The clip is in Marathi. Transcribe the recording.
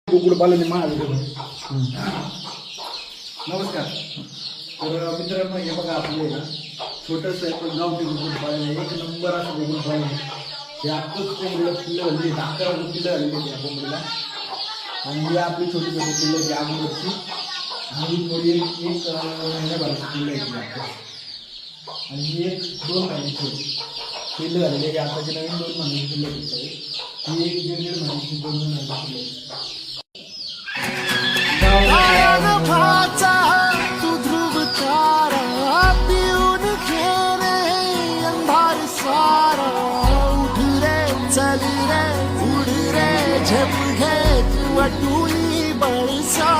कुक्कुटपालन नमस्कार. तर मित्रांनो, हे बघा आपले ना छोटंसं आहे पण गावठी कुक्कुटपालन आहे. एक नंबर असं कुक्कुटपालन आहे. हे आत्ताच कोंबडीला पिल्लं झाली, 11 पिल्लं झालेली आहेत या कोंबडीला. आणि ही आपली छोटी छोटी पिल्लं आहे अगोदरची. आणि थोडी एक महिन्याभराची पिल्लं आहे. आणि ही एक 2 महिन्याची पिल्लं झालेली आहे. आताची नवीन 2 महिन्याची पिल्लं आहे. ही एक 1.5 महिन्याची 2 महिन्याची पिल्लं आहे. तू ध्रुव तारा पिऊन घेणे अंधार सारा उठ रे चल रे उड रे झेप घे तू वाटून बळसा